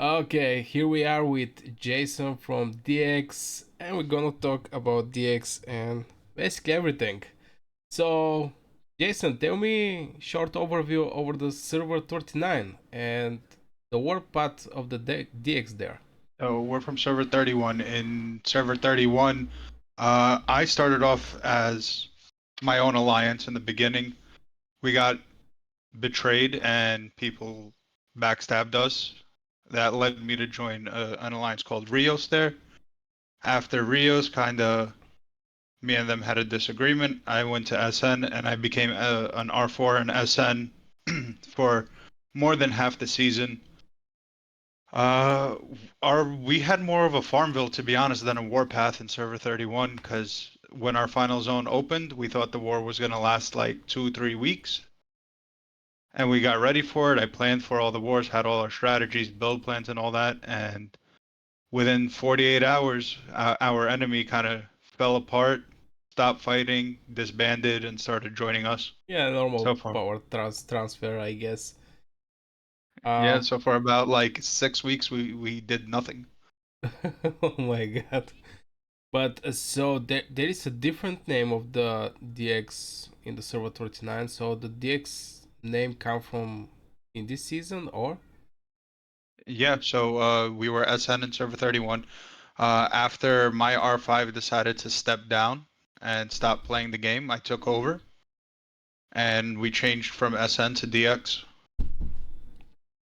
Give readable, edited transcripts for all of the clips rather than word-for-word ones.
Okay, here we are with Jason from DX, and we're gonna talk about DX and basically everything. So, Jason, tell me short overview over the server 39 and the work path of the DX there. So we're from server 31. In server 31, I started off as my own alliance in the beginning. We got betrayed and people backstabbed us. That led me to join an alliance called Rios there. After Rios, me and them had a disagreement. I went to SN and I became an R4 and SN for more than half the season. Uh, we had more of a Farmville, to be honest, than a Warpath in Server 31, because when our final zone opened, we thought the war was gonna last like 2, 3 weeks, and we got ready for it. I planned for all the wars, had all our strategies, build plans, and all that, and within 48 hours, our enemy kind of fell apart, stopped fighting, disbanded, and started joining us. Yeah, normal So far, power transfer, I guess. yeah, Um, so for about like 6 weeks, we did nothing. oh my god. But so there is a different name of the DX in the server 39. So the DX name come from in this season or? Yeah, so we were SN in server 31. After my R5 decided to step down and stop playing the game, I took over and we changed from SN to DX.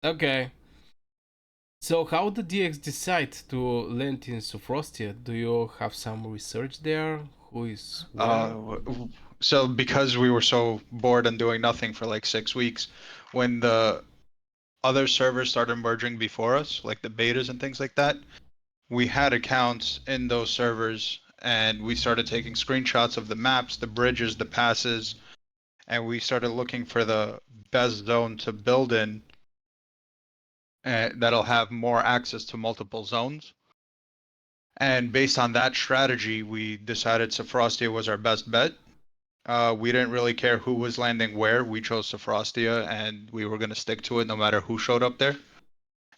Okay. So how did DX decide to land in Sofrostia? Do you have some research there? Who is Uh, where? so because we were so bored and doing nothing for like 6 weeks, when the other servers started merging before us, like the betas and things like that, we had accounts in those servers and we started taking screenshots of the maps, the bridges, the passes, and we started looking for the best zone to build in that'll have more access to multiple zones. And based on that strategy, we decided Sofrostia was our best bet. We didn't really care who was landing where. We chose Sofrostia, and we were going to stick to it no matter who showed up there.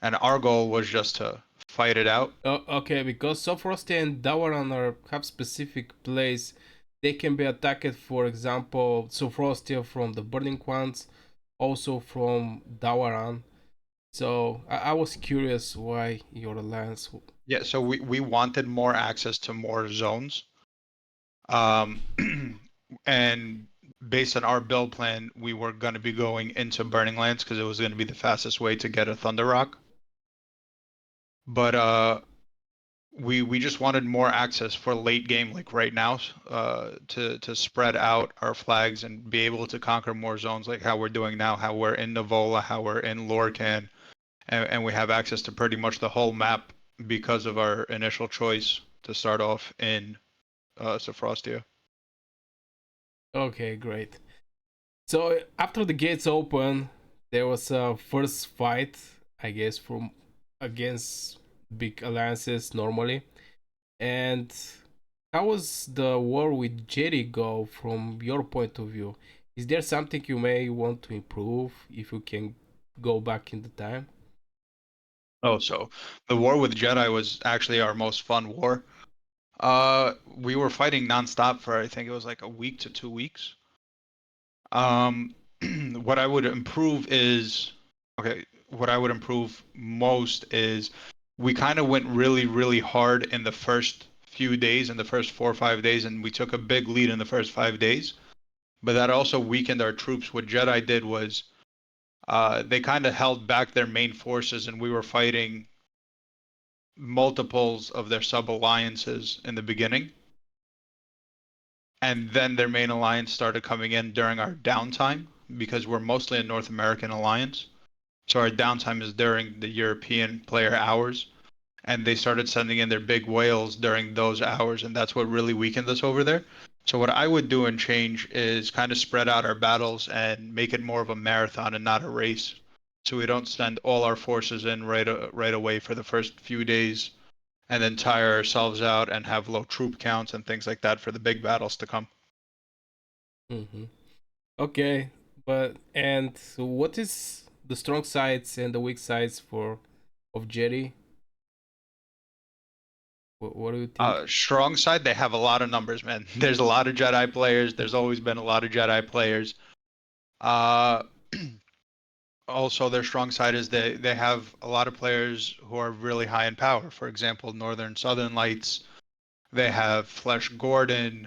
And our goal was just to fight it out. Okay, because Sofrostia and Dawaran are have specific plays. They can be attacked, for example, Sofrostia from the Burning Ones, also from Dawaran. So I was curious why your alliance. Yeah, so we wanted more access to more zones. Um, and based on our build plan, we were going to be going into Burning Lands because it was going to be the fastest way to get a Thunder Rock. But we just wanted more access for late game, like right now, to spread out our flags and be able to conquer more zones, like how we're doing now, how we're in Navola, how we're in Lorcan, and we have access to pretty much the whole map because of our initial choice to start off in Sofrostia. Okay, great. So after the gates open, there was a first fight, I guess, from against big alliances normally. And how was the war with Jedi go from your point of view? Is there something you may want to improve if you can go back in the time? Oh, so the war with Jedi was actually our most fun war. We were fighting nonstop for I think it was like a week to 2 weeks. Um, what I would improve is okay. What I would improve most is we kind of went really, really hard in the first few days, in the first 4 or 5 days, and we took a big lead in the first 5 days. But that also weakened our troops. What Jedi did was they kind of held back their main forces, and we were fighting multiples of their sub alliances in the beginning. And then their main alliance started coming in during our downtime because we're mostly a North American alliance. So our downtime is during the European player hours. And they started sending in their big whales during those hours, and that's what really weakened us over there. So what I would do and change is kind of spread out our battles and make it more of a marathon and not a race. So we don't send all our forces in right away for the first few days and then tire ourselves out and have low troop counts and things like that for the big battles to come. Mm-hmm. Okay, but and what is the strong sides and the weak sides for of Jedi? What do you think? Strong side, they have a lot of numbers, man. There's a lot of Jedi players. There's always been a lot of Jedi players. Uh, Also, their strong side is they have a lot of players who are really high in power. For example, Northern Southern Lights. They have Flesh Gordon,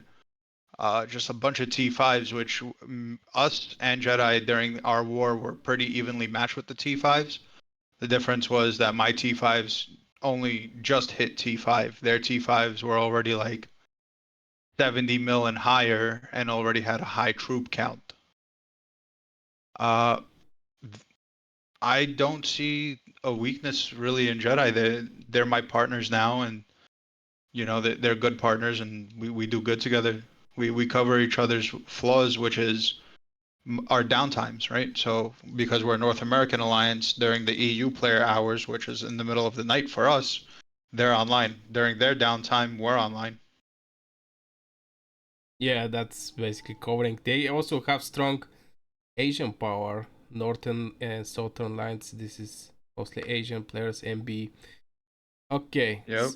just a bunch of T5s, which us and Jedi during our war were pretty evenly matched with the T5s. The difference was that my T5s only just hit T5. Their T5s were already like 70 mil and higher and already had a high troop count. Uh, I don't see a weakness really in Jedi. They're my partners now, and they're good partners, and we do good together. We cover each other's flaws, which is our downtimes, right? So because we're a North American alliance, during the EU player hours, which is in the middle of the night for us, they're online. During their downtime, we're online. Yeah, that's basically covering. They also have strong Asian power. Northern and Southern lines. This is mostly Asian players. MB. Okay. Yep.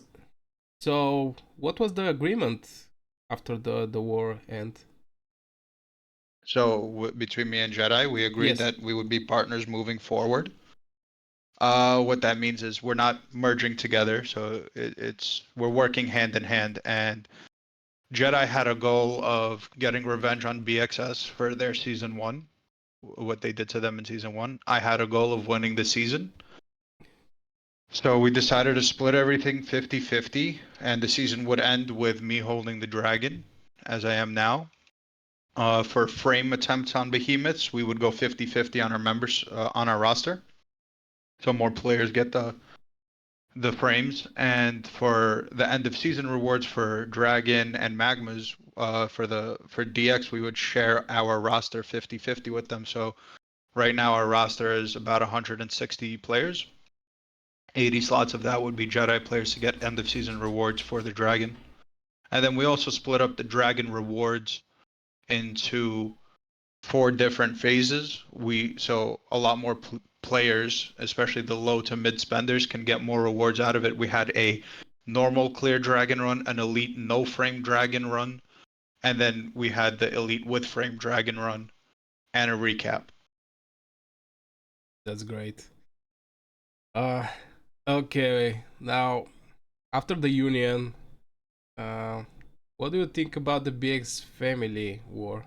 So what was the agreement after the war end? So between me and Jedi, we agreed Yes. that we would be partners moving forward. What that means is we're not merging together, so it's we're working hand in hand. And Jedi had a goal of getting revenge on BXS for their season one, what they did to them in season one. I had a goal of winning the season. So we decided to split everything 50-50, and the season would end with me holding the dragon, as I am now. For frame attempts on Behemoths, we would go 50-50 on our members on our roster. So more players get the frames, and for the end of season rewards for Dragon and Magmas, for DX, we would share our roster 50-50 with them. So right now our roster is about 160 players. 80 slots of that would be Jedi players to get end of season rewards for the Dragon. And then we also split up the Dragon rewards into four different phases. So a lot more players, especially the low to mid spenders, can get more rewards out of it. We had a normal clear dragon run, an elite no frame dragon run, and then we had the elite with frame dragon run and a recap. That's great. Uh, okay. Now, after the union, uh, what do you think about the BX family war?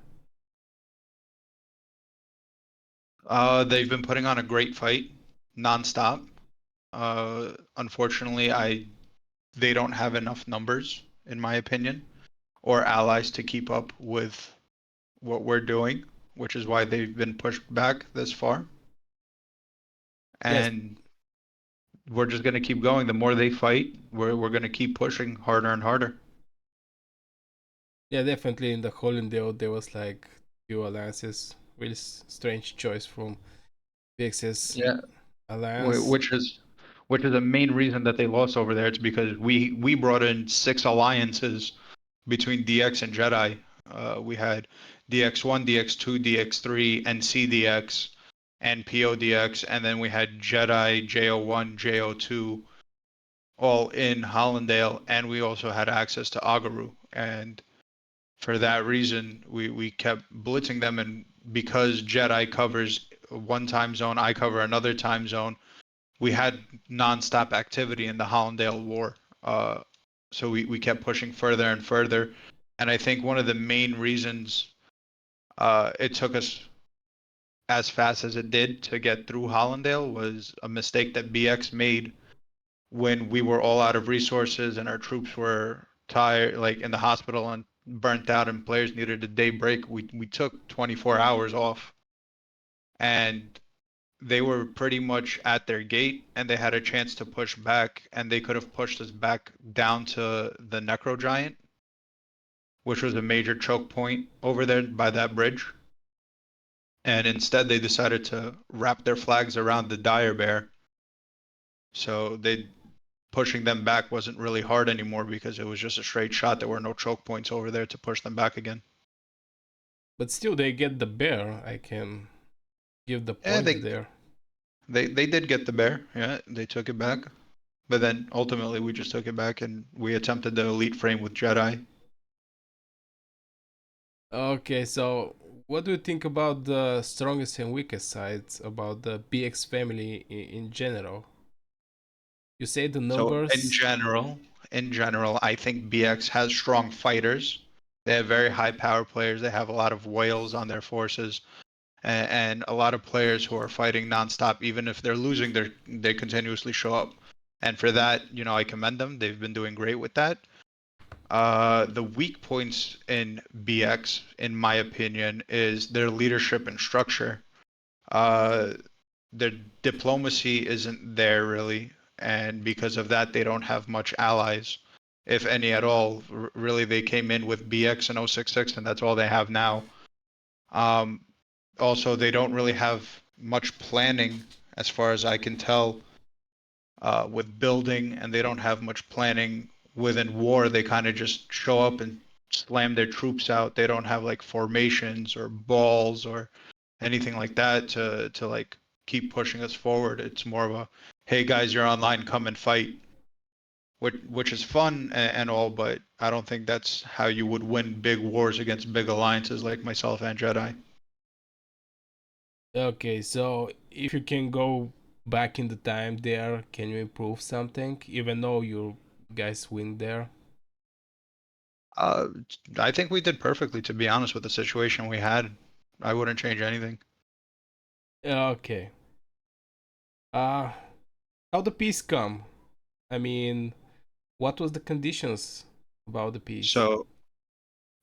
They've been putting on a great fight nonstop. Unfortunately, I they don't have enough numbers, in my opinion, or allies to keep up with what we're doing, which is why they've been pushed back this far. Yes. And we're just gonna keep going. The more they fight, we're gonna keep pushing harder and harder. Yeah, definitely in the Hollandale there was like few alliances. Really strange choice from BX's Yeah, alliance. which is the main reason that they lost over there. It's because we brought in six alliances between DX and Jedi. We had DX1, DX2, DX3, and CDX, and PODX, and then we had Jedi, JO1, JO2, all in Hollandale, and we also had access to Agaru. And for that reason, we kept blitzing them. And because Jedi covers one time zone, I cover another time zone, we had nonstop activity in the Hollandale War. So we kept pushing further and further. And I think one of the main reasons it took us as fast as it did to get through Hollandale was a mistake that BX made when we were all out of resources and our troops were tired, like in the hospital and burnt out, and players needed a day break. We took 24 hours off, and they were pretty much at their gate, and they had a chance to push back, and they could have pushed us back down to the Necro Giant, which was a major choke point over there by that bridge. And instead, they decided to wrap their flags around the Dire Bear. So they pushing them back wasn't really hard anymore because it was just a straight shot. There were no choke points over there to push them back again. But still they get the bear. I can give the And points there. They did get the bear. Yeah, they took it back. But then ultimately we just took it back and we attempted the elite frame with Jedi. Okay, so what do you think about the strongest and weakest sides about the BX family in general? You say the So numbers. in general, I think BX has strong fighters. They have very high power players. They have a lot of whales on their forces and a lot of players who are fighting nonstop. Even if they're losing, they continuously show up. And for that, I commend them. They've been doing great with that. The weak points in BX, in my opinion, is their leadership and structure. Uh, their diplomacy isn't there really, and because of that, they don't have much allies, if any at all. Really, they came in with BX and 066, and that's all they have now. Um, Also, they don't really have much planning, as far as I can tell, with building, and they don't have much planning within war. They kind of just show up and slam their troops out. They don't have like formations or balls or anything like that to like keep pushing us forward. It's more of a, hey guys, you're online, come and fight, which is fun and all, but I don't think that's how you would win big wars against big alliances like myself and Jedi. Okay, so if you can go back in the time there, can you improve something? Even though you guys win there. Uh, I think we did perfectly, to be honest, with the situation we had. I wouldn't change anything. Okay. Uh how the peace come? I mean, what was the conditions about the peace? So,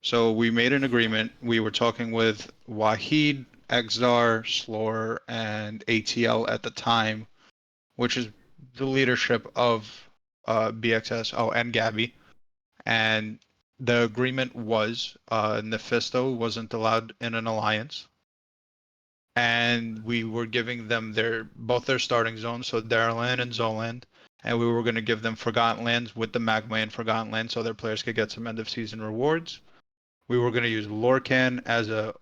so we made an agreement. We were talking with Wahid, Exar, Slor, and ATL at the time, which is the leadership of BXS. Oh, and Gabby. And the agreement was Nephisto wasn't allowed in an alliance, and we were giving them their starting zones, so Darrowland and Zoland, and we were going to give them Forgotten Lands with the Magma and Forgotten Lands, so their players could get some end of season rewards. We were going to use Lorcan as a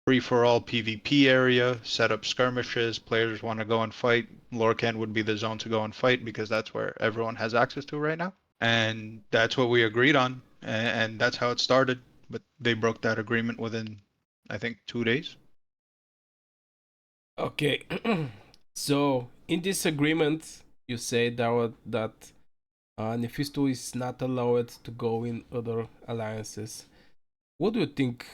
free for all PvP area, set up skirmishes. Players want to go and fight. Lorcan would be the zone to go and fight because that's where everyone has access to right now. And that's what we agreed on, and that's how it started. But they broke that agreement within, I think, 2 days. Okay. So, in this agreement, you say that Nephisto is not allowed to go in other alliances. What do you think?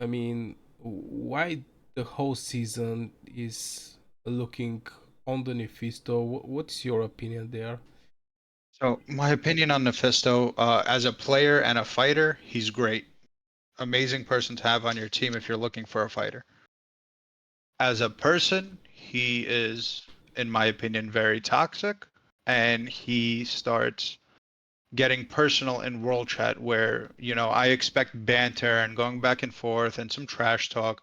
I mean, why the whole season is looking on the Nephisto? What's your opinion there? So my opinion on Mephisto, as a player and a fighter, he's great. Amazing person to have on your team if you're looking for a fighter. As a person, he is, in my opinion, very toxic, and he starts getting personal in world chat where, I expect banter and going back and forth and some trash talk,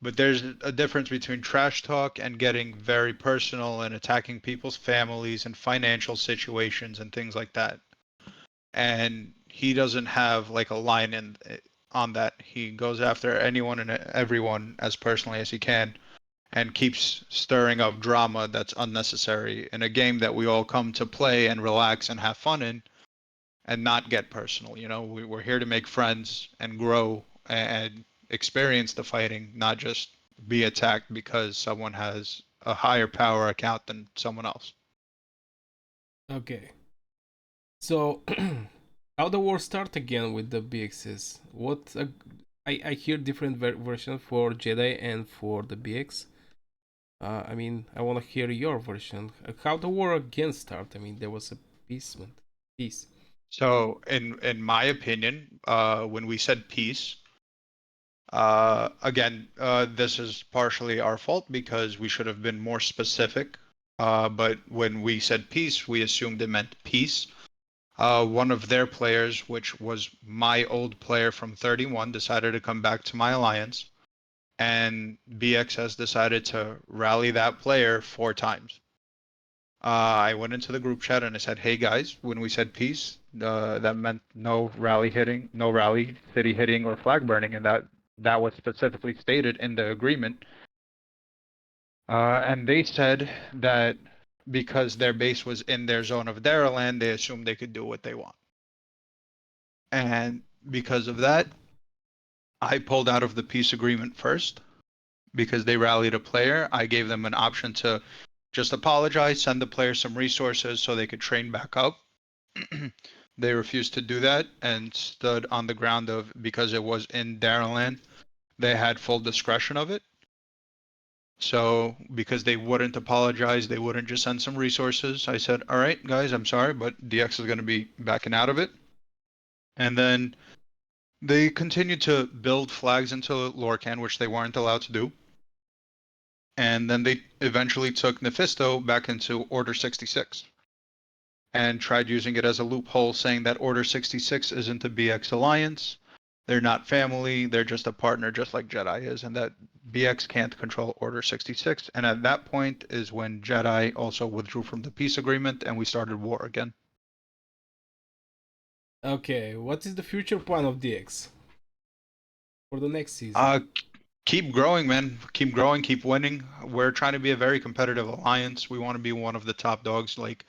but there's a difference between trash talk and getting very personal and attacking people's families and financial situations and things like that. And he doesn't have like a line in on that. He goes after anyone and everyone as personally as he can and keeps stirring up drama that's unnecessary in a game that we all come to play and relax and have fun in and not get personal. We're here to make friends and grow and experience the fighting, not just be attacked because someone has a higher power account than someone else. Okay. So, how the war start again with the BXs? I hear different versions for Jedi and for the BX. I mean, I want to hear your version. How the war again start? I mean, there was a peace. So, in my opinion, when we said peace, again, this is partially our fault because we should have been more specific. But when we said peace, we assumed it meant peace. One of their players, which was my old player from 31, decided to come back to my alliance, and BX has decided to rally that player 4 times. I went into the group chat and I said, "Hey guys, when we said peace, that meant no rally hitting, no rally, city hitting, or flag burning, and that was specifically stated in the agreement." And they said that because their base was in their zone of their land, they assumed they could do what they want. And because of that, I pulled out of the peace agreement first because they rallied a player. I gave them an option to just apologize, send the player some resources so they could train back up. They refused to do that and stood on the ground of because it was in their land, they had full discretion of it. So because they wouldn't apologize, they wouldn't just send some resources. I said, "All right, guys, I'm sorry, but DX is going to be backing out of it." And then they continued to build flags into Lorcan, which they weren't allowed to do. And then they eventually took Nephisto back into Order 66 and tried using it as a loophole, saying that Order 66 isn't a BX alliance. They're not family. They're just a partner, just like Jedi is, and that BX can't control Order 66. And at that point is when Jedi also withdrew from the peace agreement and we started war again. Okay, what is the future plan of DX for the next season? Uh, keep growing, man. Keep growing, keep winning. We're trying to be a very competitive alliance. We want to be one of the top dogs like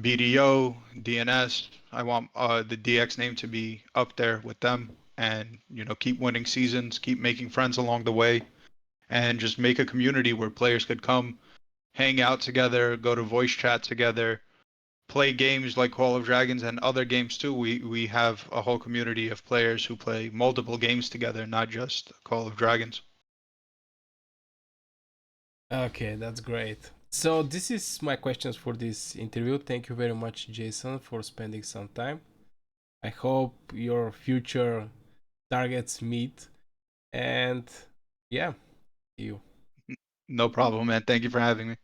BDO, DNS. I want the DX name to be up there with them and, keep winning seasons, keep making friends along the way, and just make a community where players could come, hang out together, go to voice chat together, play games like Call of Dragons and other games too. We have a whole community of players who play multiple games together, not just Call of Dragons. Okay, that's great. So this is my questions for this interview. Thank you very much, Jason, for spending some time. I hope your future targets meet. And yeah, see you. No problem, man. Thank you for having me.